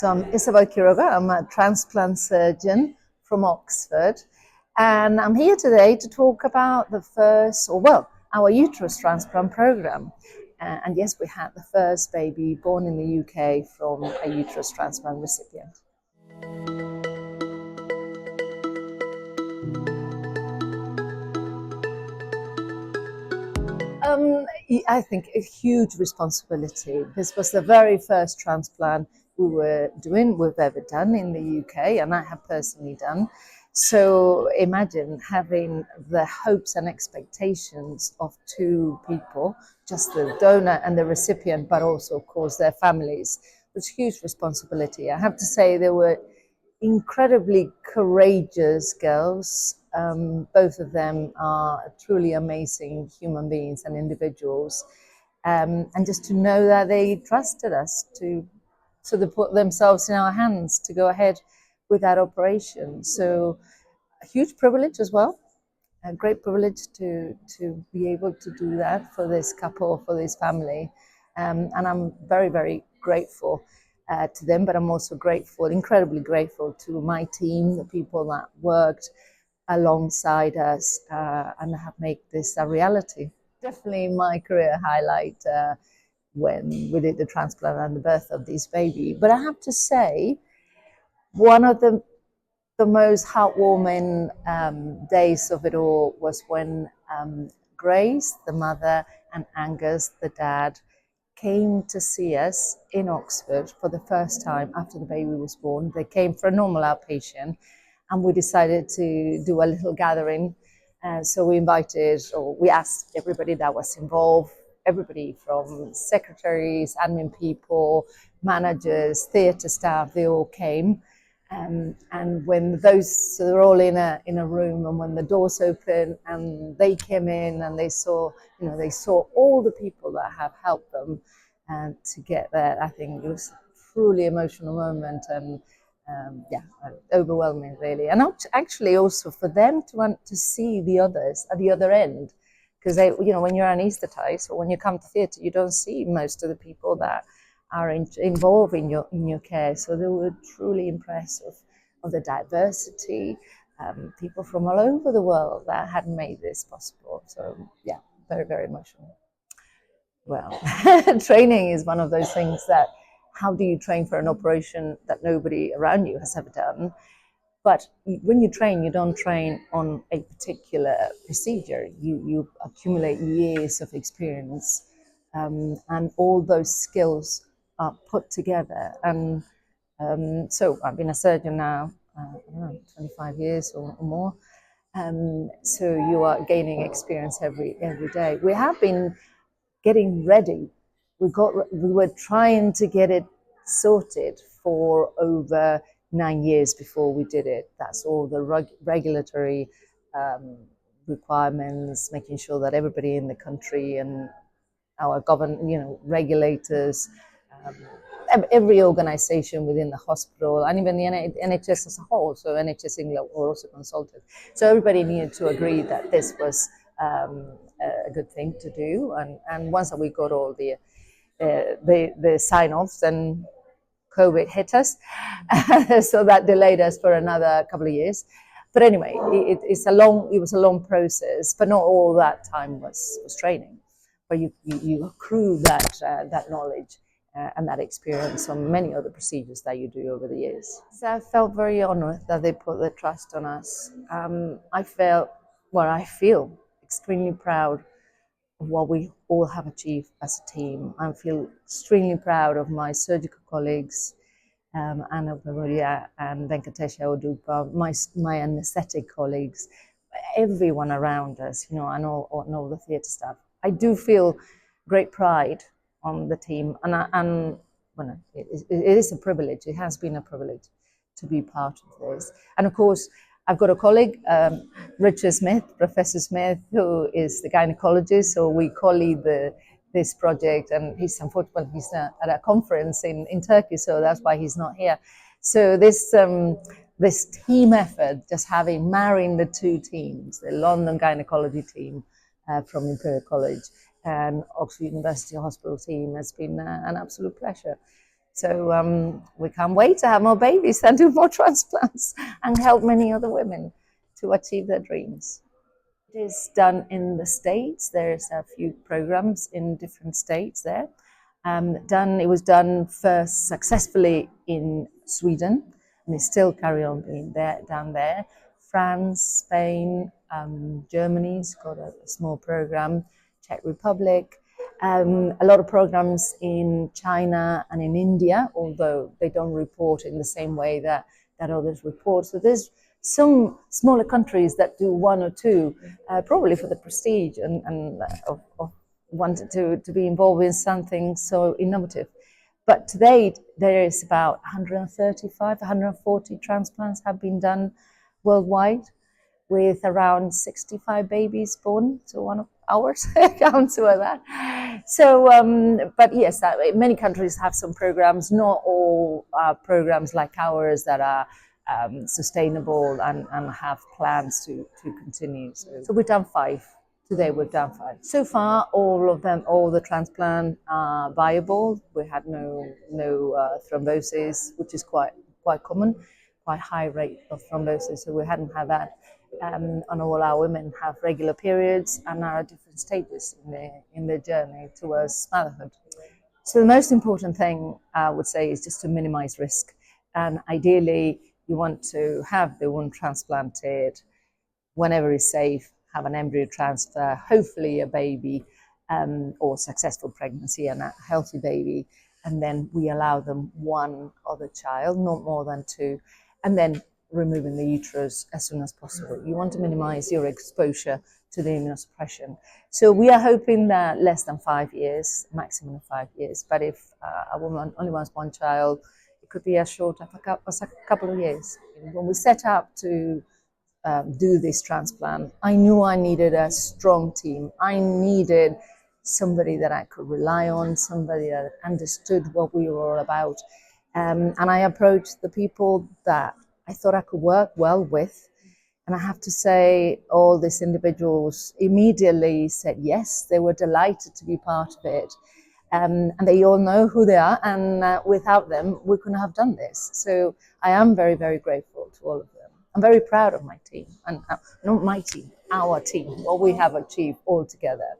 So I'm Isabel Quiroga. I'm a transplant surgeon from Oxford, and I'm here today to talk about our uterus transplant program. And yes, we had the first baby born in the UK from a uterus transplant recipient. I think a huge responsibility. This was the very first transplant we've ever done in the UK, and I have personally done. So imagine having the hopes and expectations of two people, just the donor and the recipient, but also, of course, their families. It was huge responsibility. I have to say they were incredibly courageous girls. Both of them are truly amazing human beings and individuals. And just to know that they trusted us to sort of put themselves in our hands to go ahead with that operation. So a huge privilege as well. A great privilege to be able to do that for this couple, for this family. And I'm very, very grateful to them, but I'm also grateful, incredibly grateful to my team, the people that worked alongside us and have made this a reality. Definitely my career highlight when we did the transplant and the birth of this baby. But I have to say, one of the most heartwarming days of it all was when Grace, the mother, and Angus, the dad, came to see us in Oxford for the first time after the baby was born. They came for a normal outpatient, and we decided to do a little gathering. So we asked everybody that was involved, everybody from secretaries, admin people, managers, theatre staff, they all came. And when so they're all in a room, and when the doors opened and they came in and they saw all the people that have helped them to get there, I think it was a truly emotional moment and overwhelming really. And actually also for them to want to see the others at the other end, because when you're anesthetized or when you come to theatre, you don't see most of the people that are involved in your care. So they were truly impressed of the diversity, people from all over the world that had made this possible. So yeah, very, very emotional. Well, training is one of those things that, how do you train for an operation that nobody around you has ever done? But when you train, you don't train on a particular procedure. You accumulate years of experience, and all those skills are put together. And so I've been a surgeon now, 25 years or more. So you are gaining experience every day. We have been getting ready. We were trying to get it sorted for over 9 years before we did it. That's all the regulatory requirements, making sure that everybody in the country and our regulators, every organization within the hospital, and even the NHS as a whole, so NHS England were also consulted. So everybody needed to agree that this was a good thing to do. And once we got all the sign-offs, then COVID hit us, so that delayed us for another couple of years. But anyway, it was a long process, but not all that time was training. But you accrue that knowledge and that experience on many other procedures that you do over the years. So I felt very honored that they put their trust on us. I feel extremely proud of what we all have achieved as a team. I feel extremely proud of my surgical colleagues, Anna Maria and Venkatesha Odupa, my anaesthetic colleagues, everyone around us, and all the theatre staff. I do feel great pride on the team, and it is a privilege. It has been a privilege to be part of this. And of course, I've got a colleague, Richard Smith, Professor Smith, who is the gynecologist. So we co-lead this project, and he's at a conference in Turkey, so that's why he's not here. So this team effort, just marrying the two teams, the London gynecology team from Imperial College and Oxford University Hospital team, has been an absolute pleasure. So we can't wait to have more babies and do more transplants and help many other women to achieve their dreams. It is done in the States. There's a few programs in different states there. It was done first successfully in Sweden, and it still carry on being there down there. France, Spain, Germany's got a small program, Czech Republic, a lot of programs in China and in India, although they don't report in the same way that others report. So there's some smaller countries that do one or two, probably for the prestige and of wanted to be involved in something so innovative. But to date, there is about 135, 140 transplants have been done worldwide, with around 65 babies born to one of ours. Counts with that. So, but yes, many countries have some programs. Not all programs like ours that are sustainable and have plans to continue. So we've done 5. Today we've done 5. So far, all the transplants are viable. We had no thrombosis, which is quite common, quite high rate of thrombosis. So we hadn't had that. And all our women have regular periods and are at different stages in their journey towards motherhood. So the most important thing I would say is just to minimize risk. And ideally, you want to have the womb transplanted whenever it's safe, have an embryo transfer, hopefully a baby or successful pregnancy and a healthy baby. And then we allow them one other child, not more than 2, and then removing the uterus as soon as possible. You want to minimize your exposure to the immunosuppression. So we are hoping that less than 5 years, maximum of 5 years. But if a woman only wants one child, it could be as short as a couple of years. When we set up to do this transplant, I knew I needed a strong team. I needed somebody that I could rely on, somebody that understood what we were all about. And I approached the people that I thought I could work well with. And I have to say, all these individuals immediately said yes. They were delighted to be part of it. And they all know who they are. And without them, we couldn't have done this. So I am very, very grateful to all of them. I'm very proud of my team. And not my team, our team, what we have achieved all together.